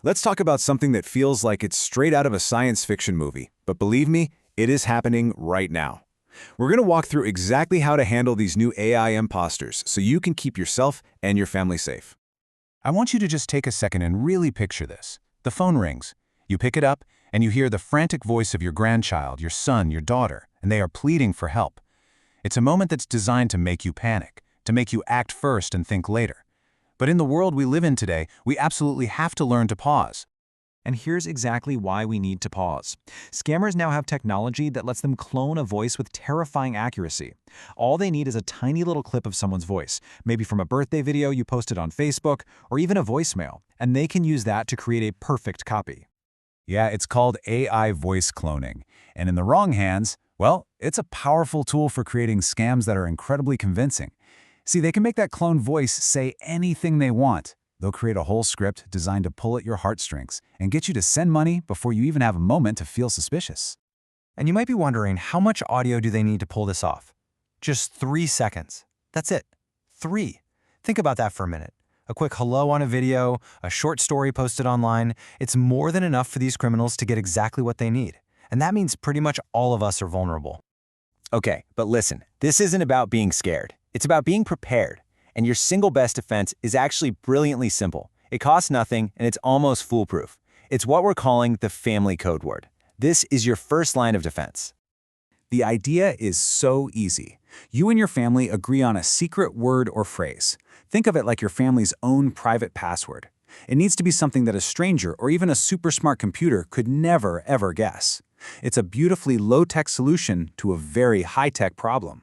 Let's talk about something that feels like it's straight out of a science fiction movie, but believe me, it is happening right now. We're going to walk through exactly how to handle these new AI imposters so you can keep yourself and your family safe. I want you to just take a second and really picture this. The phone rings. You pick it up, and you hear the frantic voice of your grandchild, your son, your daughter, and they are pleading for help. It's a moment that's designed to make you panic, to make you act first and think later. But in the world we live in today, we absolutely have to learn to pause. And here's exactly why we need to pause. Scammers now have technology that lets them clone a voice with terrifying accuracy. All they need is a tiny little clip of someone's voice, maybe from a birthday video you posted on Facebook, or even a voicemail, and they can use that to create a perfect copy. Yeah, it's called AI voice cloning. And in the wrong hands, well, it's a powerful tool for creating scams that are incredibly convincing. See, they can make that clone voice say anything they want. They'll create a whole script designed to pull at your heartstrings and get you to send money before you even have a moment to feel suspicious. And you might be wondering, how much audio do they need to pull this off? Just 3 seconds. That's it. 3. Think about that for a minute. A quick hello on a video, a short story posted online, it's more than enough for these criminals to get exactly what they need. And that means pretty much all of us are vulnerable. Okay, but listen, this isn't about being scared. It's about being prepared. And your single best defense is actually brilliantly simple. It costs nothing, and it's almost foolproof. It's what we're calling the family code word. This is your first line of defense. The idea is so easy. You and your family agree on a secret word or phrase. Think of it like your family's own private password. It needs to be something that a stranger or even a super smart computer could never, ever guess. It's a beautifully low-tech solution to a very high-tech problem.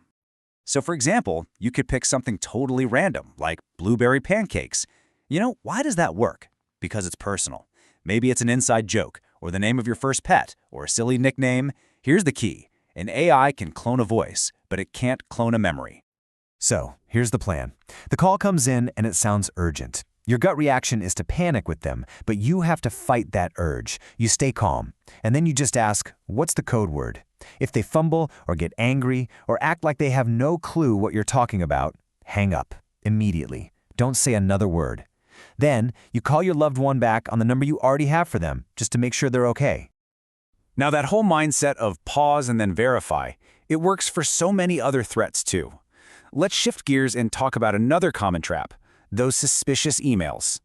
So for example, you could pick something totally random, like blueberry pancakes. You know, why does that work? Because it's personal. Maybe it's an inside joke, or the name of your first pet, or a silly nickname. Here's the key. An AI can clone a voice, but it can't clone a memory. So, here's the plan. The call comes in and it sounds urgent. Your gut reaction is to panic with them, but you have to fight that urge. You stay calm, and then you just ask, what's the code word? If they fumble or get angry or act like they have no clue what you're talking about, hang up immediately. Don't say another word. Then, you call your loved one back on the number you already have for them, just to make sure they're okay. Now that whole mindset of pause and then verify, it works for so many other threats too. Let's shift gears and talk about another common trap, those suspicious emails.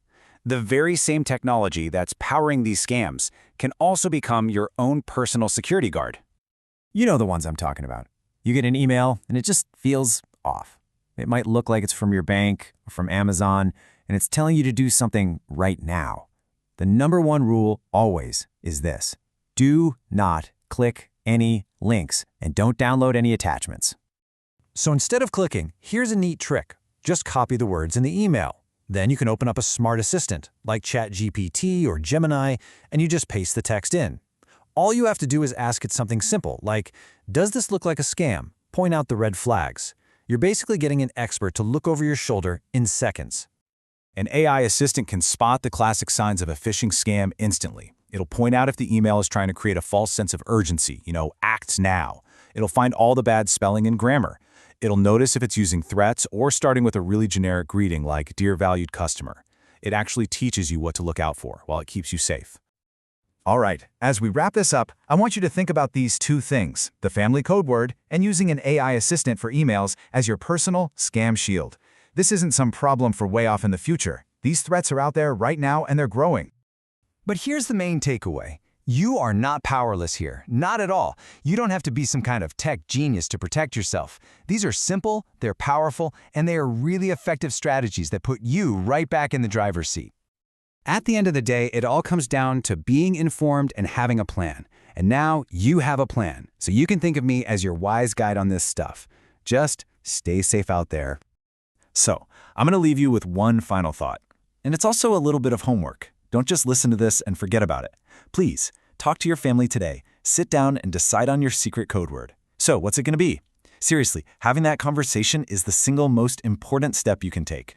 The very same technology that's powering these scams can also become your own personal security guard. You know the ones I'm talking about. You get an email and it just feels off. It might look like it's from your bank or from Amazon, and it's telling you to do something right now. The number one rule always is this: do not click any links and don't download any attachments. So instead of clicking, here's a neat trick. Just copy the words in the email. Then you can open up a smart assistant like GPT or Gemini, and you just paste the text in. All you have to do is ask it something simple, like, does this look like a scam? Point out the red flags. You're basically getting an expert to look over your shoulder in seconds. An AI assistant can spot the classic signs of a phishing scam instantly. It'll point out if the email is trying to create a false sense of urgency, act now. It'll find all the bad spelling and grammar. It'll notice if it's using threats or starting with a really generic greeting like, "Dear valued customer." It actually teaches you what to look out for while it keeps you safe. All right, as we wrap this up, I want you to think about these two things: the family code word and using an AI assistant for emails as your personal scam shield. This isn't some problem for way off in the future. These threats are out there right now and they're growing. But here's the main takeaway. You are not powerless here, not at all. You don't have to be some kind of tech genius to protect yourself. These are simple, they're powerful, and they are really effective strategies that put you right back in the driver's seat. At the end of the day, it all comes down to being informed and having a plan. And now you have a plan, so you can think of me as your wise guide on this stuff. Just stay safe out there. So, I'm going to leave you with one final thought. And it's also a little bit of homework. Don't just listen to this and forget about it. Please, talk to your family today. Sit down and decide on your secret code word. So, what's it going to be? Seriously, having that conversation is the single most important step you can take.